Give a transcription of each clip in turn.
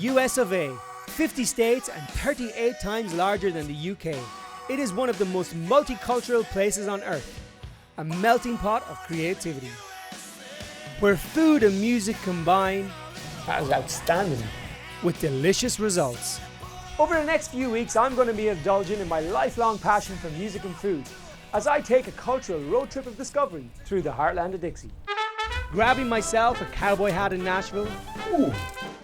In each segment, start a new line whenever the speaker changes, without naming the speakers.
US of A, 50 states and 38 times larger than the UK. It is one of the most multicultural places on earth, a melting pot of creativity, where food and music combine.
That was outstanding.
With delicious results.
Over the next few weeks, I'm going to be indulging in my lifelong passion for music and food as I take a cultural road trip of discovery through the heartland of Dixie.
Grabbing myself a cowboy hat in Nashville.
Ooh.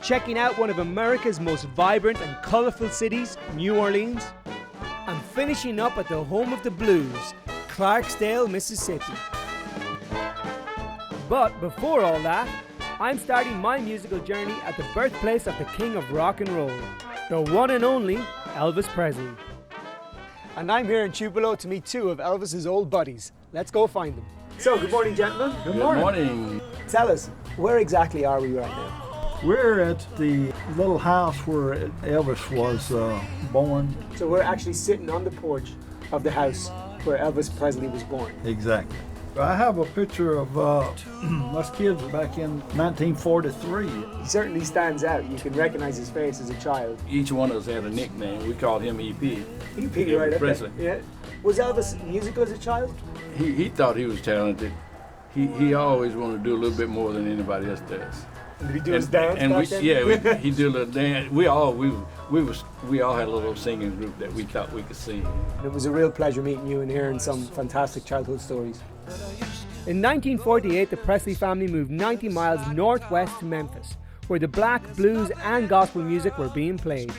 Checking out one of America's most vibrant and colorful cities, New Orleans. And finishing up at the home of the blues, Clarksdale, Mississippi. But before all that, I'm starting my musical journey at the birthplace of the king of rock and roll, the one and only Elvis Presley. And I'm here in Tupelo to meet two of Elvis's old buddies. Let's go find them. So, good morning, gentlemen.
Good morning.
Tell us, where exactly are we right now?
We're at the little house where Elvis was born.
So we're actually sitting on the porch of the house where Elvis Presley was born.
Exactly. I have a picture of us kids back in 1943.
He certainly stands out. You can recognize his face as a child.
Each one of us had a nickname. We called him EP.
EP, right?
Presley.
Yeah. Was Elvis musical as a child?
He thought he was talented. He always wanted to do a little bit more than anybody else does.
Did he do his dance
and
back then?
he did a little dance. We all had a little singing group that we thought we could sing.
And it was a real pleasure meeting you and hearing some fantastic childhood stories.
In 1948, the Presley family moved 90 miles northwest to Memphis, where the black, blues and gospel music were being played.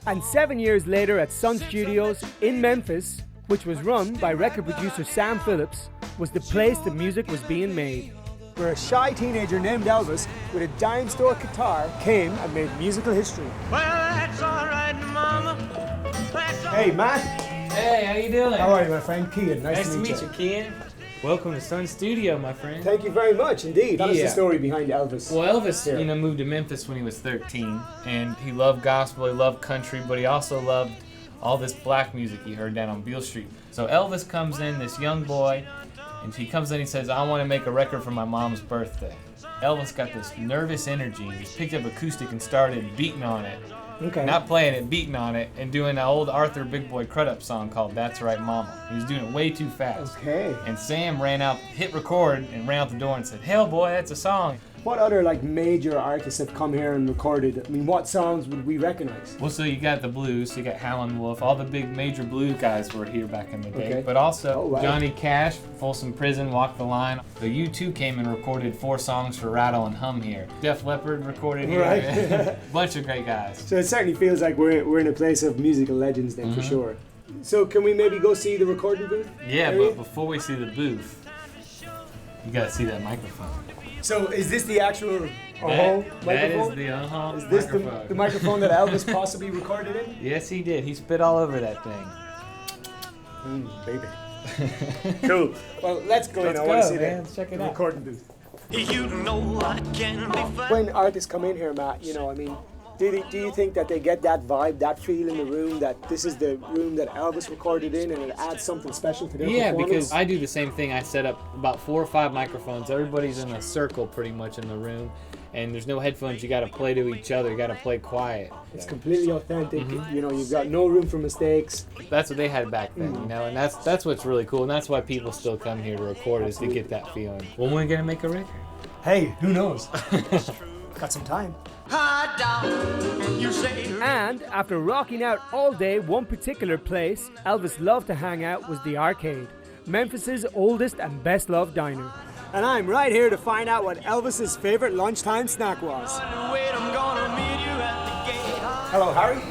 And 7 years later at Sun Studios in Memphis, which was run by record producer Sam Phillips, was the place the music was being made.
Where a shy teenager named Elvis with a dime store guitar came and made musical history.
Well, that's all right, Mama. That's all
Hey, Matt.
Hey, how you doing?
How are you, my friend? Kian, nice to meet you.
Kian. Welcome to Sun Studio, my friend.
Thank you very much indeed. That was the
Yeah.
story behind Elvis.
Well, Elvis,
Here.
moved to Memphis when he was 13, and he loved gospel, he loved country, but he also loved all this black music he heard down on Beale Street. So Elvis comes in, this young boy, and he comes in, he says, I want to make a record for my mom's birthday. Elvis got this nervous energy, he just picked up acoustic and started beating on it.
Okay.
Not playing it, beating on it, and doing an old Arthur Big Boy Crudup song called That's Right Mama. He was doing it way too fast.
Okay.
And Sam ran out, hit record, and ran out the door and said, hell boy, that's a song.
What other major artists have come here and recorded? I mean, what songs would we recognize?
Well, so you got the blues, you got Howlin' Wolf, all the big major blues guys were here back in the day.
Okay.
But also
Oh, wow.
Johnny Cash, Folsom Prison, Walk the Line. The U2 came and recorded 4 songs for Rattle and Hum here. Def Leppard recorded here.
Right.
Bunch of great guys.
So it certainly feels like we're in a place of musical legends then, for sure. So can we maybe go see the recording booth?
Yeah,
area?
but before we see the booth, you gotta see that microphone.
So is this the actual
That
microphone?
is the
Is this
microphone.
the microphone that Elvis possibly recorded in?
Yes, he did. He spit all over that thing.
Baby. Cool. Well, let's go in.
Let's
I want to
go,
see
man.
the
Let's check it
the
out.
recording booth.
You know I can be found.
When artists come in here, Matt, do you think that they get that vibe, that feel in the room, that this is the room that Elvis recorded in and it adds something special to their
Yeah,
performance?
because I do the same thing. I set up about 4 or 5 microphones. Everybody's in a circle pretty much in the room. And there's no headphones. You got to play to each other. You got to play quiet.
It's completely authentic. You've got no room for mistakes.
That's what they had back then, and that's what's really cool. And that's why people still come here to record is to get that feeling. When we're going to make a record?
Hey, who knows? Got some time.
Hot dog, you say.
And after rocking out all day, one particular place Elvis loved to hang out was the arcade, Memphis's oldest and best loved diner.
And I'm right here to find out what Elvis's favorite lunchtime snack was.
Wait, I'm gonna meet you at the gate.
Hello, Harry.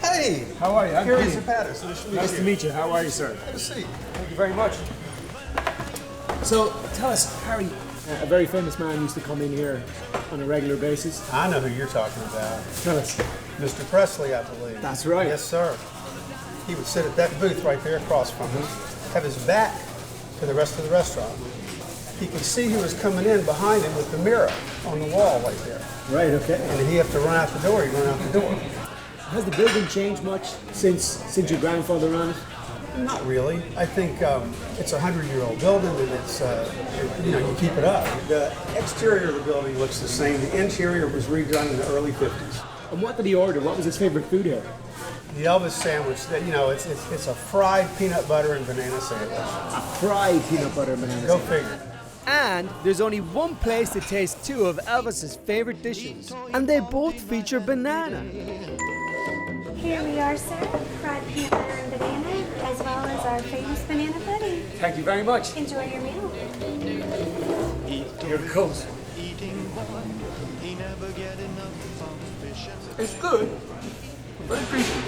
Hey!
How are you? I'm
Gary
Peter.
Patterson.
Nice to meet you. How are you, sir?
Good to see you.
Thank you very much. So, tell us, Harry, a very famous man used to come in here on a regular basis.
I know who you're talking about.
Tell us.
Mr. Presley, I believe.
That's right.
Yes, sir. He would sit at that booth right there across from him, have his back to the rest of the restaurant. He could see who was coming in behind him with the mirror on the wall right there.
Right, okay.
And he'd have to run out the door. He'd run out the door.
Has the building changed much since your grandfather ran it?
Not really. I think it's a 100-year-old building, and it's you keep it up. The exterior of the building looks the same. The interior was redone in the early 50s.
And what did he order? What was his favorite food here?
The Elvis Sandwich. It's a fried peanut butter and banana sandwich.
A fried peanut butter and banana
Go
sandwich.
figure.
And there's only one place to taste two of Elvis's favorite dishes, and they both feature banana.
Here we are, sir. Fried peanut butter and banana, as well as our famous banana pudding.
Thank you very much.
Enjoy your meal.
Here it comes. It's good. Very greasy.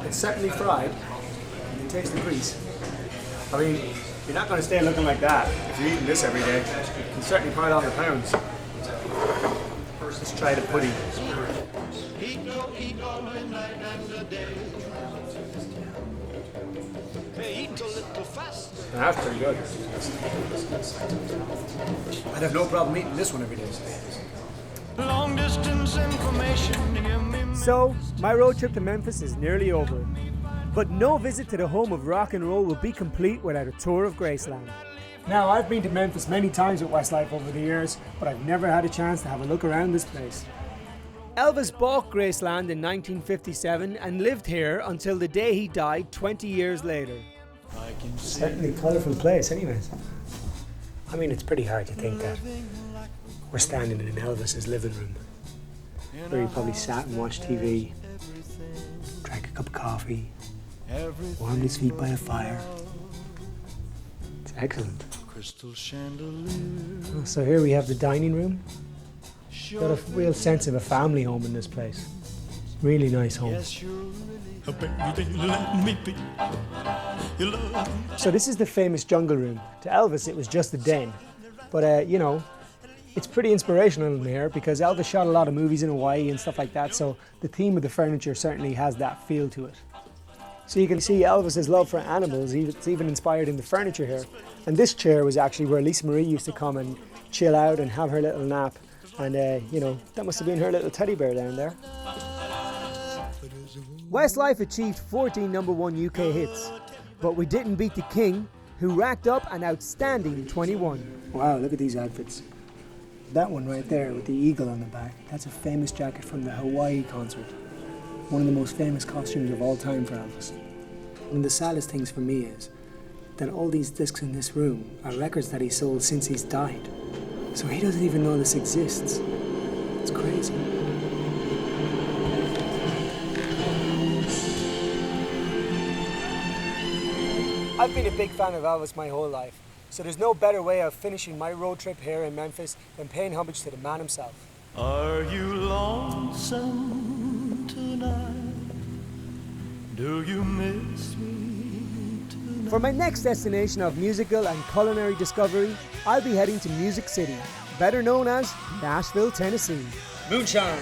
It's certainly fried. You can taste the grease. I mean, you're not going to stay looking like that if you're eating this every day. You can certainly pile on the pounds. Let's try the pudding. That's pretty good. I'd have no problem eating this one every day.
Long distance information.
So, my road trip to Memphis is nearly over. But no visit to the home of rock and roll will be complete without a tour of Graceland.
Now, I've been to Memphis many times with Westlife over the years, but I've never had a chance to have a look around this place.
Elvis bought Graceland in 1957 and lived here until the day he died 20 years later.
Certainly a colourful place, anyways. I mean, it's pretty hard to think that we're standing in Elvis's living room, where he probably sat and watched TV, drank a cup of coffee, warmed his feet by a fire. It's excellent. Oh, so here we have the dining room. Got a real sense of a family home in this place. Really nice home. So this is the famous jungle room. To Elvis, it was just a den. But, it's pretty inspirational in here because Elvis shot a lot of movies in Hawaii and stuff like that, so the theme of the furniture certainly has that feel to it. So you can see Elvis's love for animals, it's even inspired in the furniture here. And this chair was actually where Lisa Marie used to come and chill out and have her little nap. And, that must have been her little teddy bear down there.
Westlife achieved 14 #1 UK hits, but we didn't beat the King, who racked up an outstanding 21.
Wow, look at these outfits. That one right there with the eagle on the back, that's a famous jacket from the Hawaii concert. One of the most famous costumes of all time for Elvis. One of the saddest things for me is that all these discs in this room are records that he sold since he's died. So he doesn't even know this exists. It's crazy.
I've been a big fan of Elvis my whole life, so there's no better way of finishing my road trip here in Memphis than paying homage to the man himself.
Are you lonesome tonight? Do you miss me tonight?
For my next destination of musical and culinary discovery, I'll be heading to Music City, better known as Nashville, Tennessee.
Moonshine.